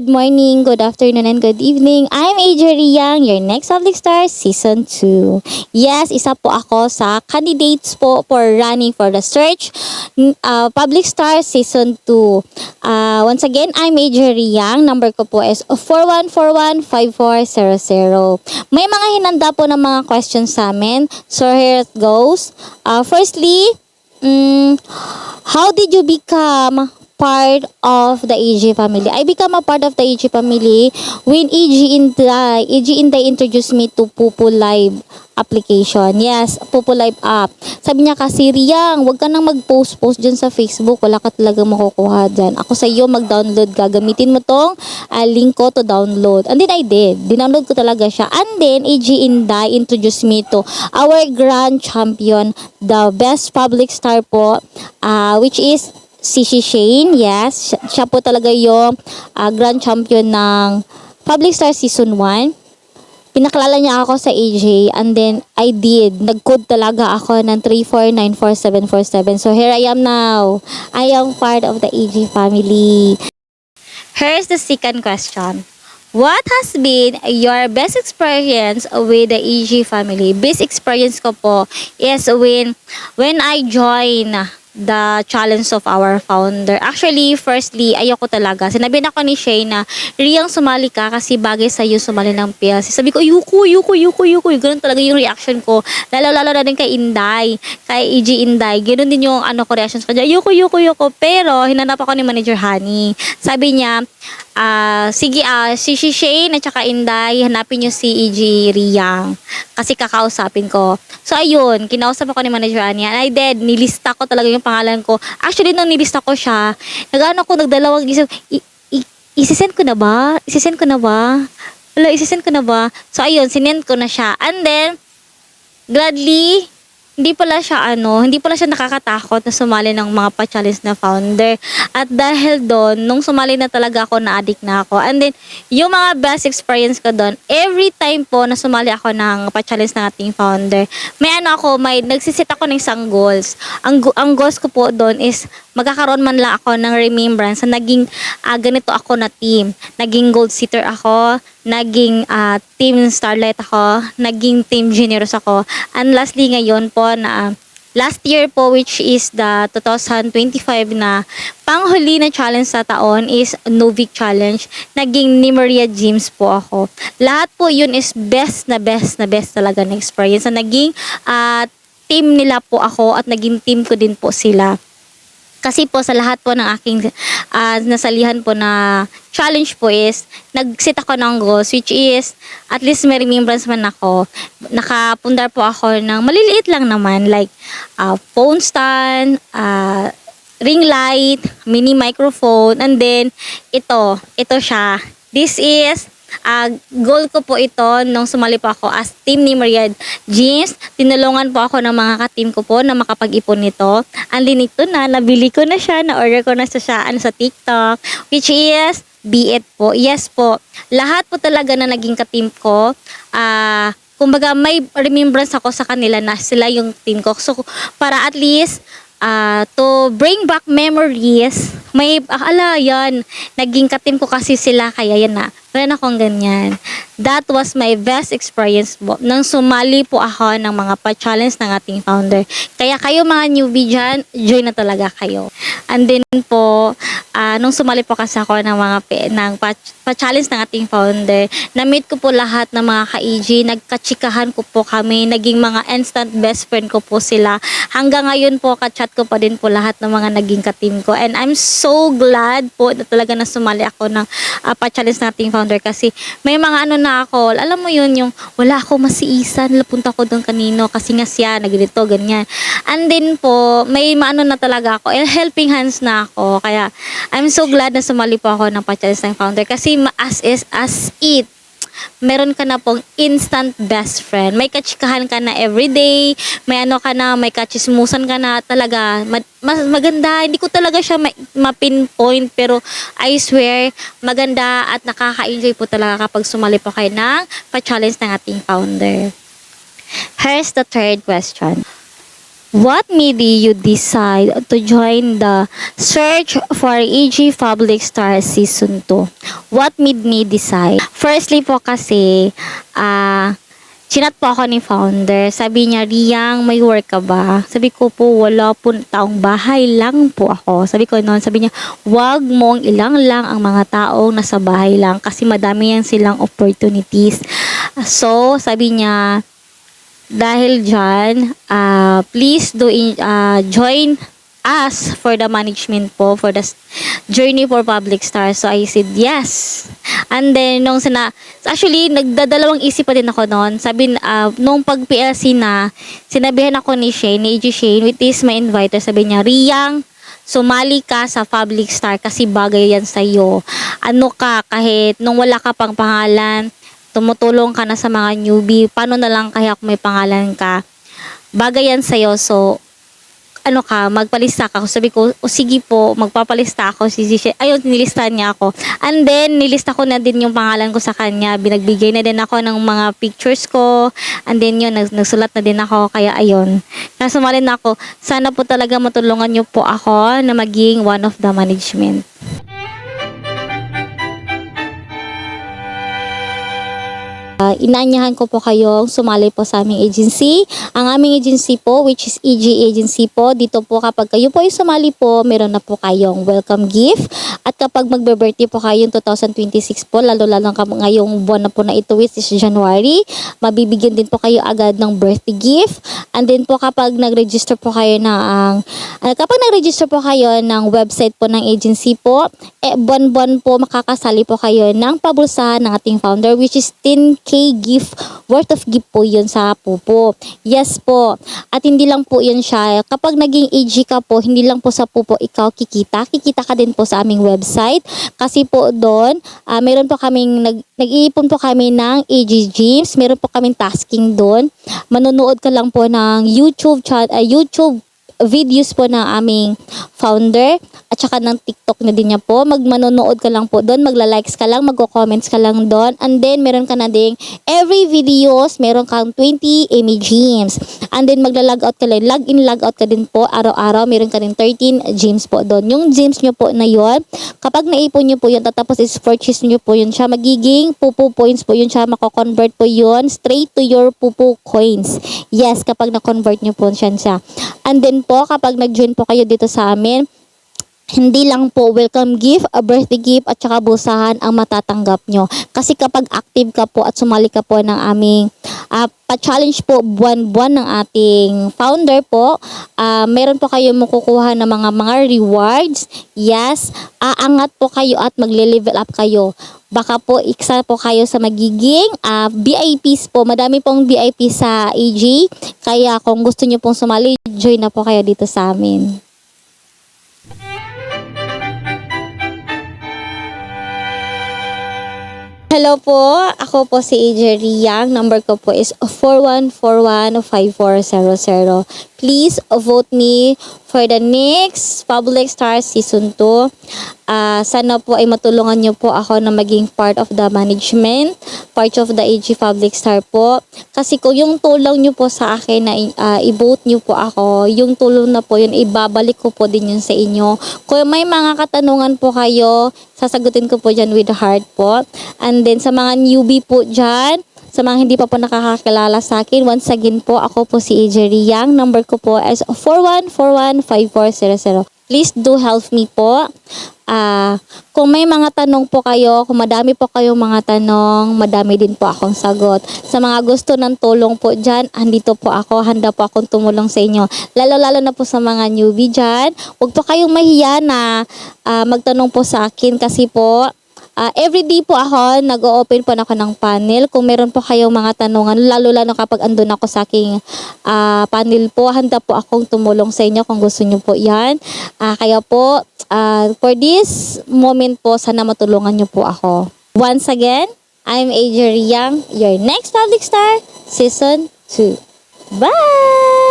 Good morning, good afternoon, and good evening. I'm AJ Riang, your next Public Star Season 2. Yes, isa po ako sa candidates po for running for the search Public Star Season 2. Once again, I'm AJ Riang. Number ko po is 41415400. May mga hinanda po ng mga questions sa amin. So here it goes. Firstly, how did you become part of the AG family? I become a part of the AG family when AG Inday introduced me to Pupu Live application. Yes, Pupu Live app. Sabi niya kasi, Riang, wag ka nang mag-post dyan sa Facebook. Wala ka talaga makukuha dyan. Ako sa iyo, mag-download ka. Gamitin mo tong link ko to download. And then I did. Dinownload ko talaga siya. And then, AG Inday introduced me to our grand champion, the best public star po, which is si Shane. Yes, siya po talaga yung grand champion ng Public Star Season 1. Pinakilala niya ako sa AJ, and then I did. Nag-code talaga ako ng 34944747. So here I am now. I am part of the AJ family. Here's the second question. What has been your best experience with the AG family? Best experience ko po is when I join the challenge of our founder. Actually, firstly, ayoko talaga. Sinabi na ko ni Shay na, Riang, sumali ka kasi bagay sa'yo sumali ng PLC. Sabi ko, yuko. Ganun talaga yung reaction ko. Lalo na din kay Inday, kay EG Inday. Ganun din yung reactions ko. Yuko. Pero, hinanap ako ni Manager Honey. Sabi niya, sige, si Shane at saka Inday, hanapin nyo si EG Riang. Kasi kakausapin ko. So, ayun, kinausap ako ni Manager Honey. And I did, nilista ko talaga yung pangalan ko. Actually, nung nilista ko siya, nagdalawang isip, isisend ko na ba? Wala, isisend ko na ba? So, ayun, sinend ko na siya. And then, gladly, hindi pala siya nakakatakot na sumali ng mga pa-challenge na founder. At dahil doon, nung sumali na talaga ako, na-addict na ako. And then, yung mga best experience ko doon, every time po na sumali ako ng pa-challenge ng ating founder, may nagsisit ako ng isang goals. Ang goals ko po doon is, magkakaroon man lang ako ng remembrance na naging ganito ako na team. Naging gold sitter ako, naging team starlight ako, naging team generous ako. And lastly ngayon po na last year po, which is the 2025 na panghuli na challenge sa taon is Novik Challenge. Naging ni Maria James po ako. Lahat po yun is best talaga na experience. Na naging team nila po ako at naging team ko din po sila. Kasi po sa lahat po ng aking nasalihan po na challenge po is nag-set ako ng goals, which is at least may remembrance man ako. Nakapundar po ako ng maliliit lang naman, like phone stand, ring light, mini microphone, and then ito siya. This is goal ko po ito nung sumali po ako as team ni Maria Jeans. Tinulungan po ako ng mga ka-team ko po na makapag-ipon nito. And then ito na, nabili ko na siya, na-order ko na siya sa TikTok, which is Be It po. Yes po. Lahat po talaga na naging ka-team ko, kumbaga may remembrance ako sa kanila na sila yung team ko. So, para at least to bring back memories, yan, naging ka-team ko kasi sila, kaya yan na. Meron akong ganyan. That was my best experience po. Nang sumali po ako ng mga pa-challenge ng ating founder. Kaya kayo mga newbie dyan, join na talaga kayo. And then po, nung sumali po kasi ako ng mga pa-challenge ng ating founder, na-meet ko po lahat ng mga ka-EG, nagkachikahan ko po kami, naging mga instant best friend ko po sila. Hanggang ngayon po, ka-chat ko pa din po lahat ng mga naging ka-team ko. And I'm so glad po na talaga na sumali ako ng pa-challenge ng ating founder kasi may mga na ako, alam mo yun, yung wala ako masiisan, napunta ko doon kanino kasi nga siya, naglito, ganyan. And then po, may na talaga ako, helping hands na ako. Kaya, I'm so glad na sumali po ako ng pa-challenge ng founder kasi as it, meron ka na pong instant best friend. May kachikahan ka na everyday, may may kachismusan ka na talaga. Mas maganda, hindi ko talaga siya ma-pinpoint, pero I swear, maganda at nakaka-enjoy po talaga kapag sumali po kayo ng pa-challenge ng ating founder. Here's the third question. What made you decide to join the search for AG Public Star Season 2? What made me decide? Firstly po kasi, chinat po ako ni founder. Sabi niya, Riyang, may work ka ba? Sabi ko po, wala po, taong bahay lang po ako. Sabi ko noon, sabi niya, wag mong ilang lang ang mga taong nasa bahay lang kasi madami yan silang opportunities. So, sabi niya, dahil dyan, please join us for the management po, for the journey for Public Star. So, I said, yes. And then, actually, nagdadalawang isip pa din ako noon. Sabi, nung pag-PLC na, sinabihan ako ni AG Shane, which is my inviter, sabi niya, Riyang, sumali ka sa Public Star kasi bagay yan sa'yo. Ano ka, kahit nung wala ka pang pangalan, tumutulong ka na sa mga newbie, paano na lang kaya kung may pangalan ka, bagay yan sa'yo, so, ano ka, magpalista ka. Sabi ko, o sige po, magpapalista ako. Ayun, nilista niya ako. And then, nilista ko na din yung pangalan ko sa kanya. Binagbigay na din ako ng mga pictures ko. And then yun, nagsulat na din ako. Kaya ayun. Kaya sumali na ako. Sana po talaga matulungan niyo po ako na maging one of the management. Inaanyahan ko po kayong sumali po sa aming agency. Ang aming agency po, which is EG Agency po, dito po kapag kayo po ay sumali po, meron na po kayong welcome gift. At kapag magbe-birthday po kayong 2026 po, lalo-lalo ngayong buwan na po na ito, which is January, mabibigyan din po kayo agad ng birthday gift. And then po kapag nag-register po kayo ng website po ng agency po, buwan-buwan po makakasali po kayo ng pabulsahan ng ating founder, which is 10K gift, worth of gift po yun sa pupo. Yes po. At hindi lang po yun siya. Kapag naging AG ka po, hindi lang po sa pupo ikaw kikita. Kikita ka din po sa aming website. Kasi po doon, meron po kaming, nag-iipon po kami ng AG Gyms. Meron po kaming tasking doon. Manonood ka lang po ng YouTube videos po ng aming founder at saka ng TikTok na din niya po. Manonood ka lang po doon, magla-likes ka lang, magko-comments ka lang doon, and then meron ka na ding every videos, meron kang 20 Emmy Gyms. And then magla-log out ka lang, log in, log out ka din po araw-araw, meron ka din 13 gyms po doon. Yung gyms nyo po na yon, kapag naipon nyo po yun, tatapos is purchase nyo po yun siya, magiging pupu points po yun siya, mako-convert po yun straight to your pupu coins. Yes, kapag na-convert nyo po siya. And then po, kapag nag-join po kayo dito sa amin, hindi lang po welcome gift, a birthday gift, at saka bulsahan ang matatanggap nyo. Kasi kapag active ka po at sumali ka po ng aming pa-challenge po buwan-buwan ng ating founder po, meron po kayo makukuha ng mga rewards. Yes, aangat po kayo at magle-level up kayo. Baka po isa po kayo sa magiging VIPs po. Madami pong VIP sa AG. Kaya kung gusto nyo pong sumali, join na po kayo dito sa amin. Hello po, ako po si AJ Riyang. Number ko po is 41415400. Please vote me for the next Public Star Season 2. Sana po ay matulungan nyo po ako na maging part of the management, part of the AG Public Star po. Kasi kung yung tulong nyo po sa akin na i-vote nyo po ako, yung tulong na po yun, ibabalik ko po din yun sa inyo. Kung may mga katanungan po kayo, sasagutin ko po dyan with heart po. And then sa mga newbie po dyan, sa mga hindi pa po nakakakilala sa akin, once again po, ako po si AJ Riyang. Number ko po is 41415400. Please do help me po. Kung may mga tanong po kayo, kung madami po kayong mga tanong, madami din po akong sagot. Sa mga gusto ng tulong po dyan, andito po ako, handa po akong tumulong sa inyo. Lalo-lalo na po sa mga newbie dyan, huwag po kayong mahiya na magtanong po sa akin kasi po, everyday po ako, nag-o-open po ako ng panel. Kung meron po kayong mga tanungan, lalo-lalo kapag andun ako sa aking panel po, handa po akong tumulong sa inyo kung gusto nyo po yan. Kaya po, for this moment po, sana matulungan nyo po ako. Once again, I'm AJ Riyang, your next Public Star, Season 2. Bye!